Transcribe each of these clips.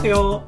안녕하세요,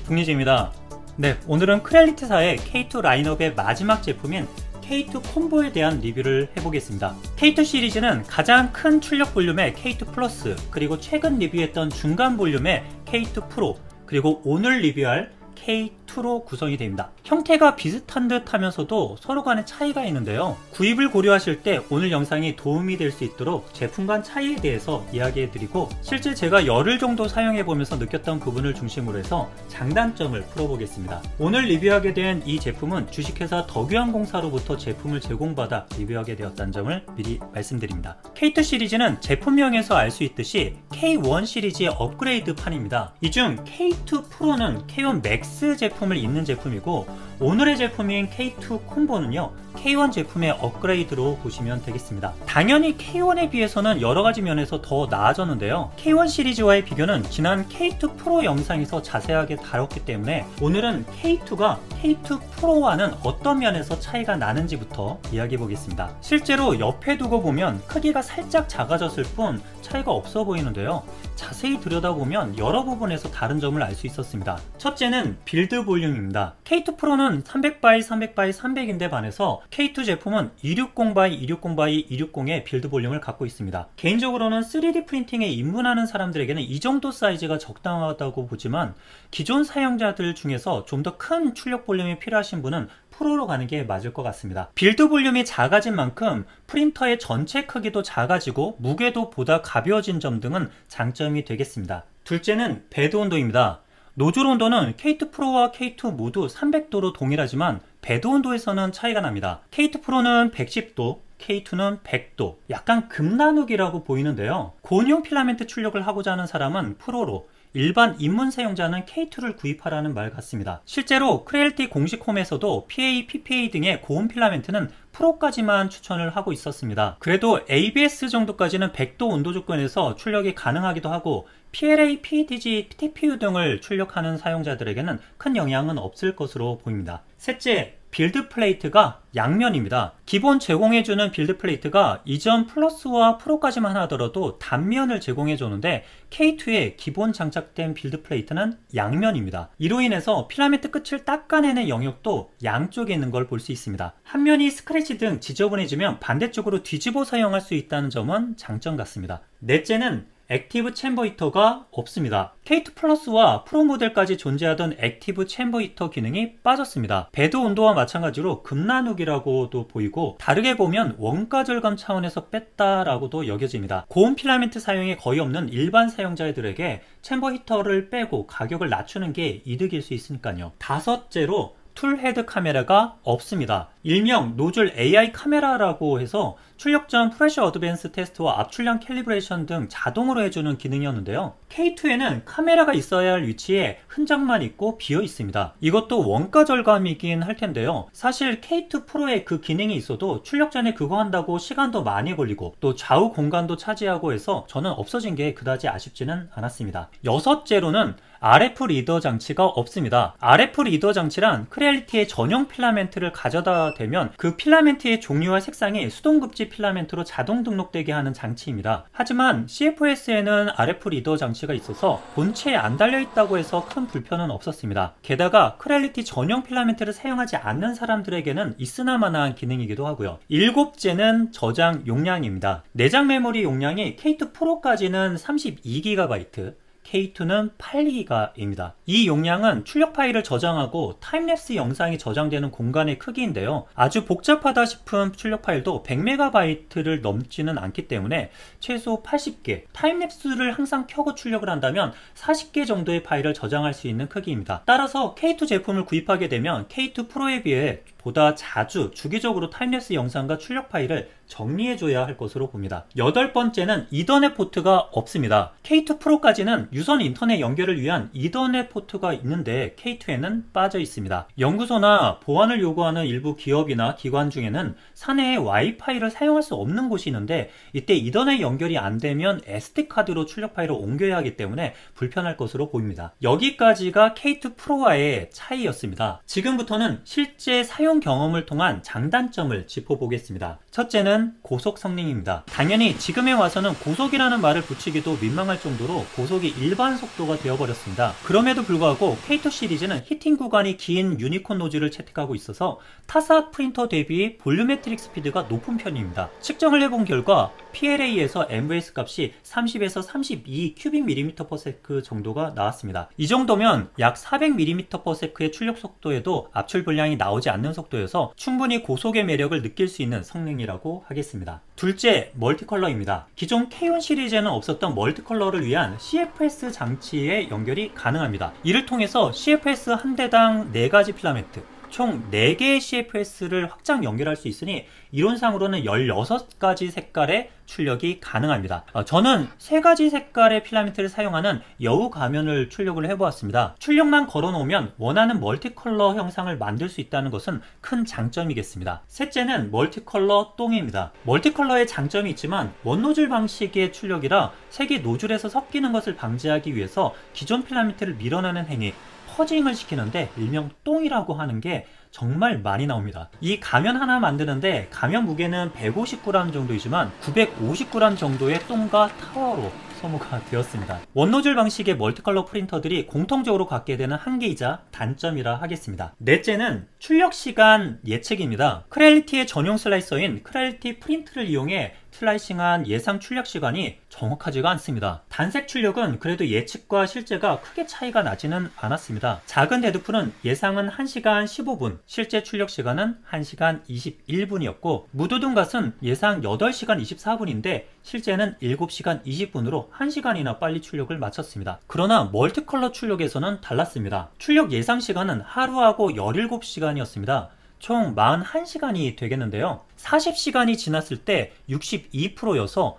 북리즈입니다. 네, 오늘은 크레알리티사의 K2 라인업의 마지막 제품인 K2 콤보에 대한 리뷰를 해보겠습니다. K2 시리즈는 가장 큰 출력 볼륨의 K2 플러스, 그리고 최근 리뷰했던 중간 볼륨의 K2 프로, 그리고 오늘 리뷰할 K2로 구성이 됩니다. 형태가 비슷한 듯 하면서도 서로 간의 차이가 있는데요. 구입을 고려하실 때 오늘 영상이 도움이 될 수 있도록 제품 간 차이에 대해서 이야기해드리고, 실제 제가 열흘 정도 사용해보면서 느꼈던 부분을 중심으로 해서 장단점을 풀어보겠습니다. 오늘 리뷰하게 된 이 제품은 주식회사 덕유항공사로부터 제품을 제공받아 리뷰하게 되었다는 점을 미리 말씀드립니다. K2 시리즈는 제품명에서 알 수 있듯이 K1 시리즈의 업그레이드 판입니다. 이 중 K2 프로는 K1 맥스 제품을 잇는 제품이고, 오늘의 제품인 K2 콤보는요, K1 제품의 업그레이드로 보시면 되겠습니다. 당연히 K1에 비해서는 여러가지 면에서 더 나아졌는데요, K1 시리즈와의 비교는 지난 K2 프로 영상에서 자세하게 다뤘기 때문에 오늘은 K2가 K2 프로와는 어떤 면에서 차이가 나는지부터 이야기해 보겠습니다. 실제로 옆에 두고 보면 크기가 살짝 작아졌을 뿐 차이가 없어 보이는데요, 자세히 들여다보면 여러 부분에서 다른 점을 알 수 있었습니다. 첫째는 빌드 볼륨입니다. K2 프로는 300x300x 300인데 반해서 K2 제품은 260x260x 260의 빌드 볼륨을 갖고 있습니다. 개인적으로는 3D 프린팅에 입문하는 사람들에게는 이 정도 사이즈가 적당하다고 보지만, 기존 사용자들 중에서 좀 더 큰 출력 볼륨이 필요하신 분은 프로로 가는 게 맞을 것 같습니다. 빌드 볼륨이 작아진 만큼 프린터의 전체 크기도 작아지고 무게도 보다 가벼워진 점 등은 장점이 되겠습니다. 둘째는 베드 온도입니다. 노즐 온도는 K2 프로와 K2 모두 300도로 동일하지만 베드 온도에서는 차이가 납니다. K2 프로는 110도, K2는 100도, 약간 급나누기라고 보이는데요, 고온형 필라멘트 출력을 하고자 하는 사람은 프로로, 일반 입문 사용자는 K2를 구입하라는 말 같습니다. 실제로 크레알티 공식 홈에서도 PA, PPA 등의 고온 필라멘트는 프로까지만 추천을 하고 있었습니다. 그래도 ABS 정도까지는 100도 온도 조건에서 출력이 가능하기도 하고, PLA, PETG, TPU 등을 출력하는 사용자들에게는 큰 영향은 없을 것으로 보입니다. 셋째, 빌드 플레이트가 양면입니다. 기본 제공해주는 빌드 플레이트가 이전 플러스와 프로까지만 하더라도 단면을 제공해주는데, K2에 기본 장착된 빌드 플레이트는 양면입니다. 이로 인해서 필라멘트 끝을 닦아내는 영역도 양쪽에 있는 걸 볼 수 있습니다. 한 면이 스크래치 등 지저분해지면 반대쪽으로 뒤집어 사용할 수 있다는 점은 장점 같습니다. 넷째는 액티브 챔버 히터가 없습니다. K2 플러스와 프로 모델까지 존재하던 액티브 챔버 히터 기능이 빠졌습니다. 베드 온도와 마찬가지로 급나누기라고도 보이고, 다르게 보면 원가 절감 차원에서 뺐다라고도 여겨집니다. 고온 필라멘트 사용이 거의 없는 일반 사용자들에게 챔버 히터를 빼고 가격을 낮추는 게 이득일 수 있으니까요. 다섯째로 툴 헤드 카메라가 없습니다. 일명 노즐 AI 카메라라고 해서 출력 전 프레셔 어드밴스 테스트와 압출량 캘리브레이션 등 자동으로 해주는 기능이었는데요, K2에는 카메라가 있어야 할 위치에 흔적만 있고 비어 있습니다. 이것도 원가 절감이긴 할 텐데요, 사실 K2 프로에 그 기능이 있어도 출력 전에 그거 한다고 시간도 많이 걸리고 또 좌우 공간도 차지하고 해서 저는 없어진 게 그다지 아쉽지는 않았습니다. 여섯째로는 RF 리더 장치가 없습니다. RF 리더 장치란 크레알리티의 전용 필라멘트를 가져다 대면 그 필라멘트의 종류와 색상이 수동급지 필라멘트로 자동 등록되게 하는 장치입니다. 하지만 CFS에는 RF 리더 장치가 있어서 본체에 안 달려있다고 해서 큰 불편은 없었습니다. 게다가 크레알리티 전용 필라멘트를 사용하지 않는 사람들에게는 있으나마나한 기능이기도 하고요. 일곱째는 저장 용량입니다. 내장 메모리 용량이 K2 프로까지는 32GB, K2는 8기가입니다. 이 용량은 출력 파일을 저장하고 타임랩스 영상이 저장되는 공간의 크기인데요, 아주 복잡하다 싶은 출력 파일도 100MB를 넘지는 않기 때문에 최소 80개, 타임랩스를 항상 켜고 출력을 한다면 40개 정도의 파일을 저장할 수 있는 크기입니다. 따라서 K2 제품을 구입하게 되면 K2 프로에 비해 보다 자주 주기적으로 타임랩스 영상과 출력 파일을 정리해줘야 할 것으로 봅니다. 여덟 번째는 이더넷 포트가 없습니다. K2 프로까지는 유선 인터넷 연결을 위한 이더넷 포트가 있는데 K2에는 빠져 있습니다. 연구소나 보안을 요구하는 일부 기업이나 기관 중에는 사내에 와이파이를 사용할 수 없는 곳이 있는데, 이때 이더넷 연결이 안 되면 SD카드로 출력 파일을 옮겨야 하기 때문에 불편할 것으로 보입니다. 여기까지가 K2 프로와의 차이였습니다. 지금부터는 실제 사용 사용 경험을 통한 장단점을 짚어보겠습니다. 첫째는 고속 성능입니다. 당연히 지금에 와서는 고속이라는 말을 붙이기도 민망할 정도로 고속이 일반 속도가 되어버렸습니다. 그럼에도 불구하고 K2 시리즈는 히팅 구간이 긴 유니콘 노즐을 채택하고 있어서 타사 프린터 대비 볼륨메트릭 스피드가 높은 편입니다. 측정을 해본 결과 PLA에서 MVS 값이 30에서 32 큐빅/m/s 정도가 나왔습니다. 이 정도면 약 400mm/s의 출력 속도에도 압출 분량이 나오지 않는 속도여서 충분히 고속의 매력을 느낄 수 있는 성능이라고 하겠습니다. 둘째, 멀티컬러입니다. 기존 K1 시리즈에는 없었던 멀티컬러를 위한 CFS 장치의 연결이 가능합니다. 이를 통해서 CFS 한 대당 4가지 필라멘트, 총 4개의 CFS를 확장 연결할 수 있으니 이론상으로는 16가지 색깔의 출력이 가능합니다. 저는 3가지 색깔의 필라멘트를 사용하는 여우 가면을 출력을 해보았습니다. 출력만 걸어놓으면 원하는 멀티컬러 형상을 만들 수 있다는 것은 큰 장점이겠습니다. 셋째는 멀티컬러 똥입니다. 멀티컬러의 장점이 있지만 원노즐 방식의 출력이라 색이 노즐에서 섞이는 것을 방지하기 위해서 기존 필라멘트를 밀어내는 행위, 퍼징을 시키는데 일명 똥이라고 하는 게 정말 많이 나옵니다. 이 가면 하나 만드는데 가면 무게는 150g 정도이지만 950g 정도의 똥과 타워로 소모가 되었습니다. 원노즐 방식의 멀티컬러 프린터들이 공통적으로 갖게 되는 한계이자 단점이라 하겠습니다. 넷째는 출력 시간 예측입니다. 크레얼리티의 전용 슬라이서인 크레얼리티 프린트를 이용해 슬라이싱한 예상 출력 시간이 정확하지가 않습니다. 단색 출력은 그래도 예측과 실제가 크게 차이가 나지는 않았습니다. 작은 데드풀은 예상은 1시간 15분, 실제 출력 시간은 1시간 21분이었고 무드등갓은 예상 8시간 24분인데 실제는 7시간 20분으로 1시간이나 빨리 출력을 마쳤습니다. 그러나 멀티컬러 출력에서는 달랐습니다. 출력 예상 시간은 하루하고 17시간이었습니다. 총 41시간이 되겠는데요. 40시간이 지났을 때 62%여서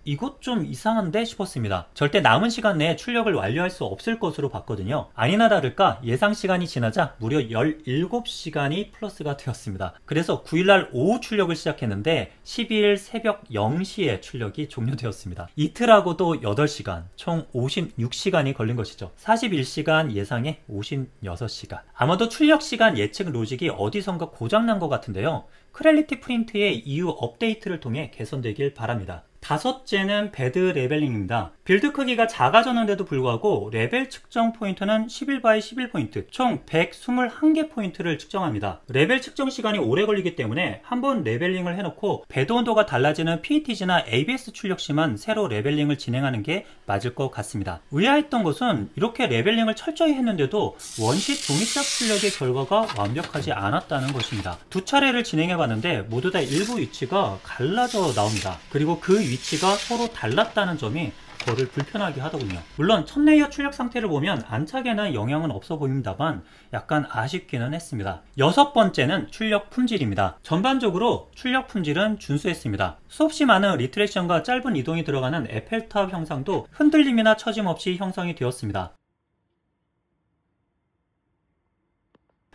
이것 좀 이상한데 싶었습니다. 절대 남은 시간 내에 출력을 완료할 수 없을 것으로 봤거든요. 아니나 다를까 예상 시간이 지나자 무려 17시간이 플러스가 되었습니다. 그래서 9일날 오후 출력을 시작했는데 12일 새벽 0시에 출력이 종료되었습니다. 이틀하고도 8시간, 총 56시간이 걸린 것이죠. 41시간 예상에 56시간. 아마도 출력 시간 예측 로직이 어디선가 고장난 것 같은데요. 크레얼리티 프린트의 이후 업데이트를 통해 개선되길 바랍니다. 다섯째는 배드 레벨링입니다. 빌드 크기가 작아졌는데도 불구하고 레벨 측정 포인트는 11x11포인트, 총 121개 포인트를 측정합니다. 레벨 측정 시간이 오래 걸리기 때문에 한번 레벨링을 해놓고 배드 온도가 달라지는 PETG나 ABS 출력 시만 새로 레벨링을 진행하는 게 맞을 것 같습니다. 의아했던 것은 이렇게 레벨링을 철저히 했는데도 원시 종이짝 출력의 결과가 완벽하지 않았다는 것입니다. 두 차례를 진행해봤는데 모두 다 일부 위치가 갈라져 나옵니다. 그리고 그 위치가 서로 달랐다는 점이 저를 불편하게 하더군요. 물론 첫 레이어 출력 상태를 보면 안착에는 영향은 없어 보입니다만 약간 아쉽기는 했습니다. 여섯 번째는 출력 품질입니다. 전반적으로 출력 품질은 준수했습니다. 수없이 많은 리트렉션과 짧은 이동이 들어가는 에펠탑 형상도 흔들림이나 처짐 없이 형성이 되었습니다.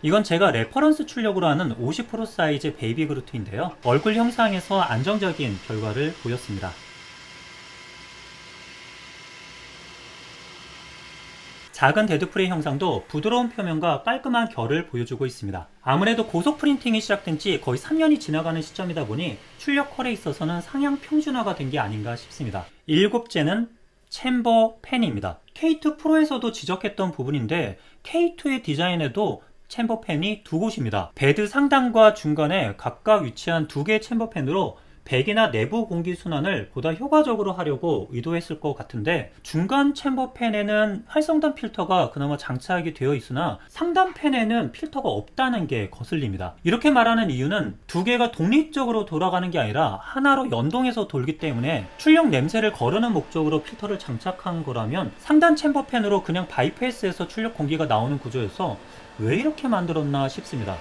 이건 제가 레퍼런스 출력으로 하는 50% 사이즈 베이비 그루트인데요. 얼굴 형상에서 안정적인 결과를 보였습니다. 작은 데드풀의 형상도 부드러운 표면과 깔끔한 결을 보여주고 있습니다. 아무래도 고속 프린팅이 시작된 지 거의 3년이 지나가는 시점이다 보니 출력 컬에 있어서는 상향 평준화가 된 게 아닌가 싶습니다. 일곱째는 챔버 팬입니다. K2 프로에서도 지적했던 부분인데 K2의 디자인에도 챔버팬이 두 곳입니다. 베드 상단과 중간에 각각 위치한 두 개의 챔버팬으로 배기나 내부 공기 순환을 보다 효과적으로 하려고 의도했을 것 같은데 중간 챔버팬에는 활성단 필터가 그나마 장착이 되어 있으나 상단 팬에는 필터가 없다는 게 거슬립니다. 이렇게 말하는 이유는 두 개가 독립적으로 돌아가는 게 아니라 하나로 연동해서 돌기 때문에 출력 냄새를 거르는 목적으로 필터를 장착한 거라면 상단 챔버팬으로 그냥 바이패스에서 출력 공기가 나오는 구조여서 왜 이렇게 만들었나 싶습니다.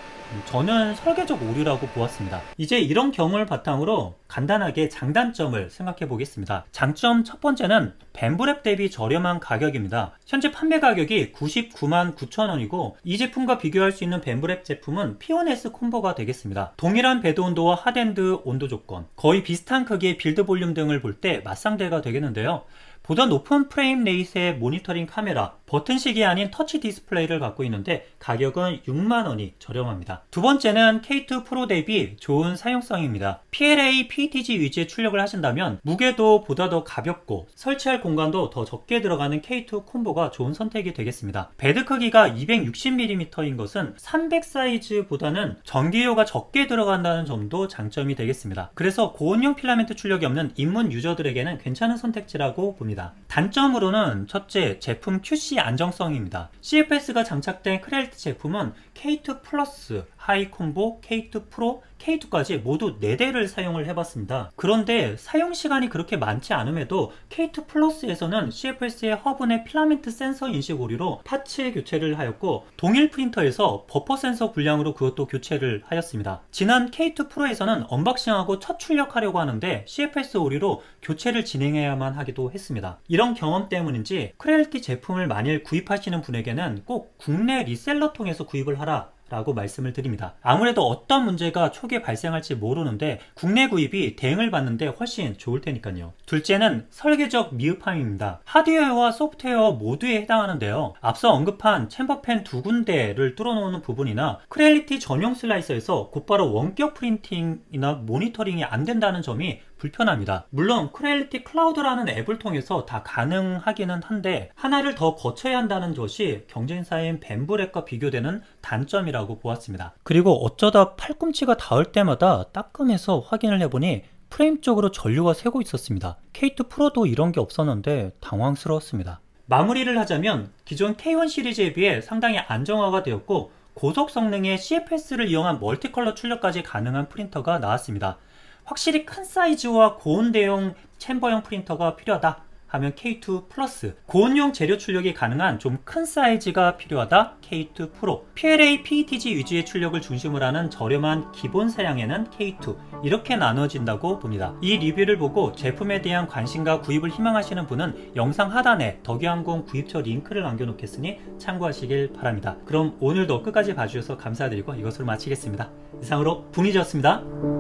저는 설계적 오류라고 보았습니다. 이제 이런 경험을 바탕으로 간단하게 장단점을 생각해 보겠습니다. 장점 첫 번째는 밴브랩 대비 저렴한 가격입니다. 현재 판매 가격이 99만 9천 원이고 이 제품과 비교할 수 있는 밴브랩 제품은 P1S 콤보가 되겠습니다. 동일한 배드 온도와 핫엔드 온도 조건, 거의 비슷한 크기의 빌드 볼륨 등을 볼 때 맞상대가 되겠는데요. 보다 높은 프레임 레이트의 모니터링 카메라, 버튼식이 아닌 터치 디스플레이를 갖고 있는데 가격은 6만원이 저렴합니다. 두 번째는 K2 프로 대비 좋은 사용성입니다. PLA, PETG 위주의 출력을 하신다면 무게도 보다 더 가볍고 설치할 공간도 더 적게 들어가는 K2 콤보가 좋은 선택이 되겠습니다. 베드 크기가 260mm인 것은 300 사이즈보다는 전기료가 적게 들어간다는 점도 장점이 되겠습니다. 그래서 고온용 필라멘트 출력이 없는 입문 유저들에게는 괜찮은 선택지라고 봅니다. 단점으로는 첫째, 제품 QC 안정성입니다. CFS가 장착된 크레얼리티 제품은 K2 플러스, 하이 콤보, K2 프로, K2까지 모두 4대를 사용을 해봤습니다. 그런데 사용시간이 그렇게 많지 않음에도 K2 플러스에서는 CFS의 허브 내 필라멘트 센서 인식 오류로 파츠 교체를 하였고, 동일 프린터에서 버퍼 센서 불량으로 그것도 교체를 하였습니다. 지난 K2 프로에서는 언박싱하고 첫 출력하려고 하는데 CFS 오류로 교체를 진행해야만 하기도 했습니다. 이런 경험 때문인지 크레얼리티 제품을 만일 구입하시는 분에게는 꼭 국내 리셀러 통해서 구입을 하라 라고 말씀을 드립니다. 아무래도 어떤 문제가 초기에 발생할지 모르는데 국내 구입이 대응을 받는데 훨씬 좋을 테니까요. 둘째는 설계적 미흡함입니다. 하드웨어와 소프트웨어 모두에 해당하는데요. 앞서 언급한 챔버팬 2군데를 뚫어놓는 부분이나 크레얼리티 전용 슬라이서에서 곧바로 원격 프린팅이나 모니터링이 안 된다는 점이 불편합니다. 물론 크레얼리티 클라우드라는 앱을 통해서 다 가능하기는 한데 하나를 더 거쳐야 한다는 것이 경쟁사인 벤브렉과 비교되는 단점이라고 보았습니다. 그리고 어쩌다 팔꿈치가 닿을 때마다 따끔해서 확인을 해보니 프레임 쪽으로 전류가 새고 있었습니다. K2 프로도 이런 게 없었는데 당황스러웠습니다. 마무리를 하자면 기존 K1 시리즈에 비해 상당히 안정화가 되었고 고속 성능의 CFS를 이용한 멀티컬러 출력까지 가능한 프린터가 나왔습니다. 확실히 큰 사이즈와 고온 대용 챔버형 프린터가 필요하다 하면 K2 플러스, 고온용 재료 출력이 가능한 좀 큰 사이즈가 필요하다 K2 프로, PLA, PETG 위주의 출력을 중심으로 하는 저렴한 기본 사양에는 K2, 이렇게 나눠진다고 봅니다. 이 리뷰를 보고 제품에 대한 관심과 구입을 희망하시는 분은 영상 하단에 덕유항공 구입처 링크를 남겨놓겠으니 참고하시길 바랍니다. 그럼 오늘도 끝까지 봐주셔서 감사드리고 이것으로 마치겠습니다. 이상으로 붕이지였습니다.